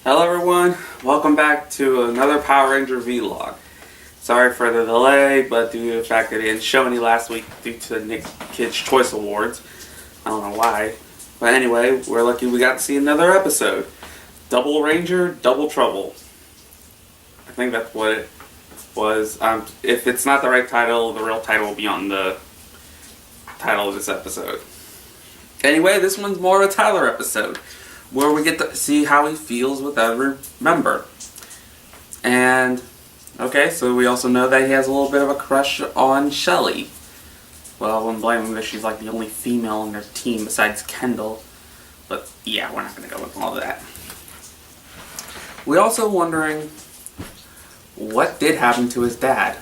Hello everyone, welcome back to another Power Ranger vlog. Sorry for the delay, but due to the fact that I didn't show any last week due to the Nick Kids Choice Awards. I don't know why. But anyway, we're lucky we got to see another episode. Double Ranger, Double Trouble. I think that's what it was. If it's not the right title, the real title will be on the title of this episode. Anyway, this one's more of a Tyler episode, where we get to see how he feels with every member. And, okay, so we also know that he has a little bit of a crush on Shelly. Well, I wouldn't blame him if she's like the only female on their team besides Kendall. But, yeah, we're not going to go into all of that. We're also wondering what did happen to his dad.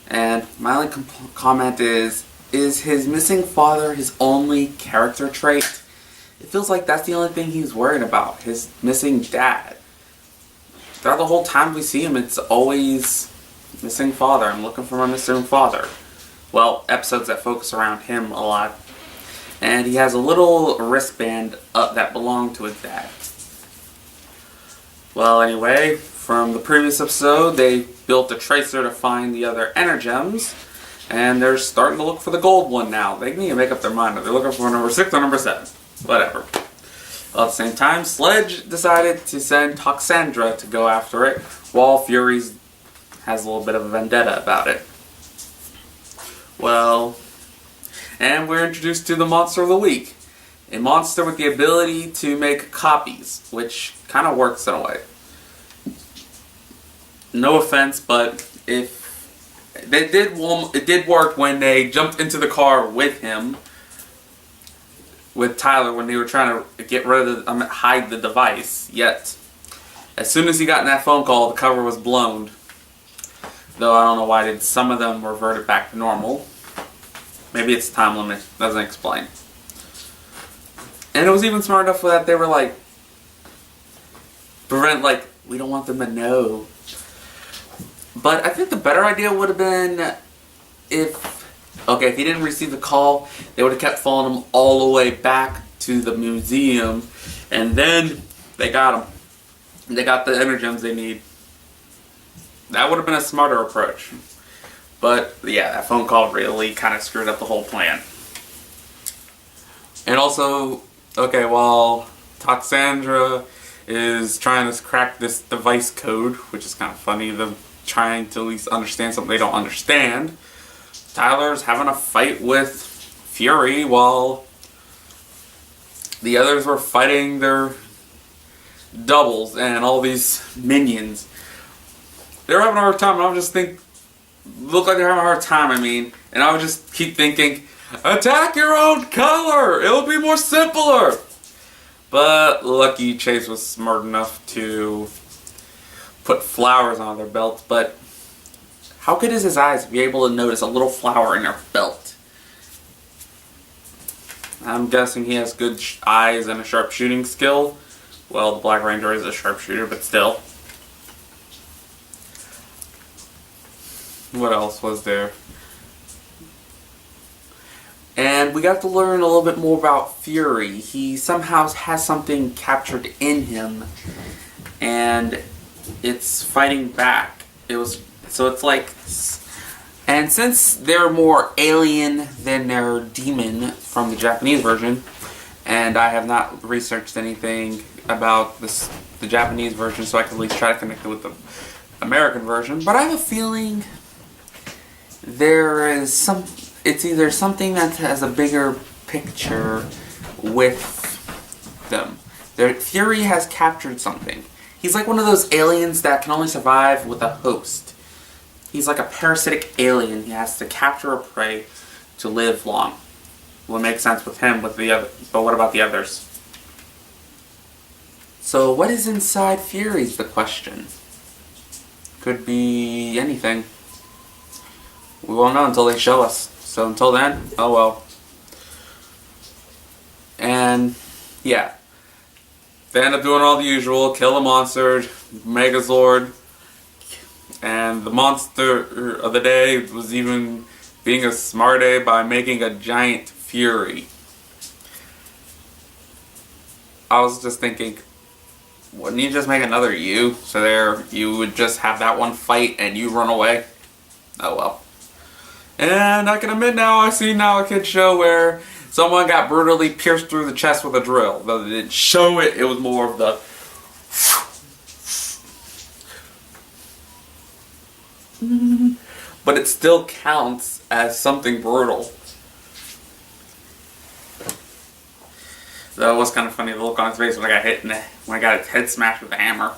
And my only comment is his missing father his only character trait? It feels like that's the only thing he's worried about, his missing dad. Throughout the whole time we see him, it's always missing father. I'm looking for my missing father. Well, episodes that focus around him a lot. And he has a little wristband up that belonged to his dad. Well, anyway, from the previous episode, they built a tracer to find the other energems. And they're starting to look for the gold one now. They need to make up their mind. Are they looking for number 6 or number 7? Whatever. Well, at the same time, Sledge decided to send Toxandra to go after it, while Fury has a little bit of a vendetta about it. Well, and we're introduced to the monster of the week. A monster with the ability to make copies, which kind of works in a way. No offense, but it did work when they jumped into the car with him. With Tyler when they were trying to get rid of hide the device. Yet, as soon as he got in that phone call, the cover was blown. Though I don't know why some of them reverted back to normal. Maybe it's time limit. Doesn't explain. And it was even smart enough that they were like, we don't want them to know. But I think the better idea would have been if he didn't receive the call, they would have kept following him all the way back to the museum, and then they got him. They got the energems they need. That would have been a smarter approach. But, yeah, that phone call really kind of screwed up the whole plan. And also, while Toxandra is trying to crack this device code, which is kind of funny, them trying to at least understand something they don't understand, Tyler's having a fight with Fury while the others were fighting their doubles and all these minions. They're having a hard time, and I would just look like they're having a hard time, and I would just keep thinking, attack your own color! It'll be more simpler! But lucky Chase was smart enough to put flowers on their belts, but how good is his eyes to be able to notice a little flower in their belt? I'm guessing he has good eyes and a sharp shooting skill. Well, the Black Ranger is a sharpshooter, but still. What else was there? And we got to learn a little bit more about Fury. He somehow has something captured in him, and it's fighting back. So it's like, and since they're more alien than they're demon from the Japanese version, and I have not researched anything about the Japanese version, so I can at least try to connect it with the American version, but I have a feeling it's either something that has a bigger picture with them. Fury has captured something. He's like one of those aliens that can only survive with a host. He's like a parasitic alien. He has to capture a prey to live long. Well, it makes sense with him, but what about the others? So what is inside Fury is the question. Could be anything. We won't know until they show us. So until then, oh well. And yeah. They end up doing all the usual, kill the monster, Megazord, and the monster of the day was even being a smarty by making a giant Fury. I was just thinking, Wouldn't you just make another you? So there, you would just have that one fight and you run away? Oh well. And I can admit now, I've seen now a kid's show where someone got brutally pierced through the chest with a drill. Though they didn't show it, it was more of the... But it still counts as something brutal. Though it was kind of funny, the look on his face when I got hit when I got his head smashed with a hammer.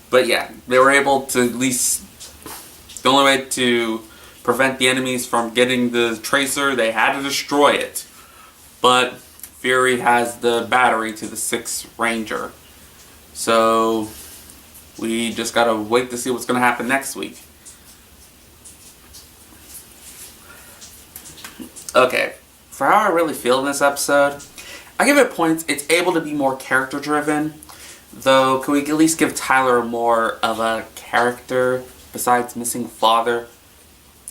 But yeah, they were able to at least... The only way to prevent the enemies from getting the tracer, they had to destroy it. But Fury has the battery to the 6th Ranger. So we just gotta wait to see what's gonna happen next week. Okay, for how I really feel in this episode, I give it points. It's able to be more character driven. Though, could we at least give Tyler more of a character besides missing father?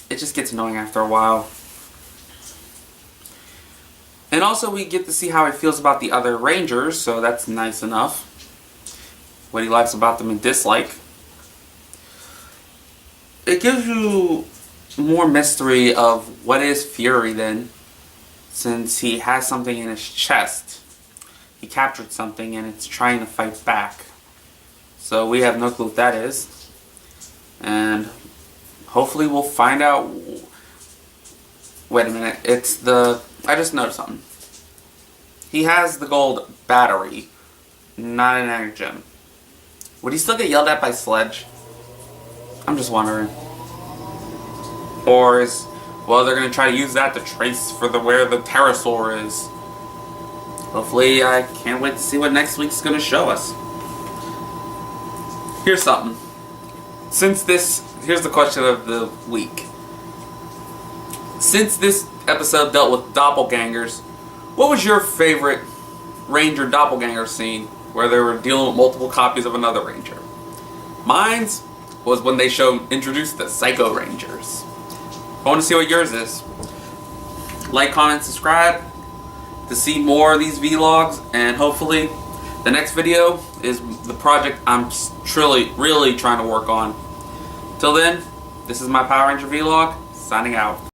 It just gets annoying after a while. And also we get to see how he feels about the other Rangers, so that's nice enough. What he likes about them and dislike. It gives you more mystery of what is Fury then, since he has something in his chest. He captured something and it's trying to fight back. So we have no clue what that is. And hopefully we'll find out. Wait a minute, it's the... I just noticed something. He has the gold battery, not an energy gem. Would he still get yelled at by Sledge? I'm just wondering. Or is... Well, they're going to try to use that to trace for where the pterosaur is. Hopefully, I can't wait to see what next week's going to show us. Here's something. Here's the question of the week. Since this episode dealt with doppelgangers, what was your favorite Ranger doppelganger scene where they were dealing with multiple copies of another Ranger? Mine's was when they introduced the Psycho Rangers. I want to see what yours is. Like, comment, subscribe to see more of these vlogs, and hopefully the next video is the project I'm really trying to work on. Till then, this is my Power Ranger vlog, signing out.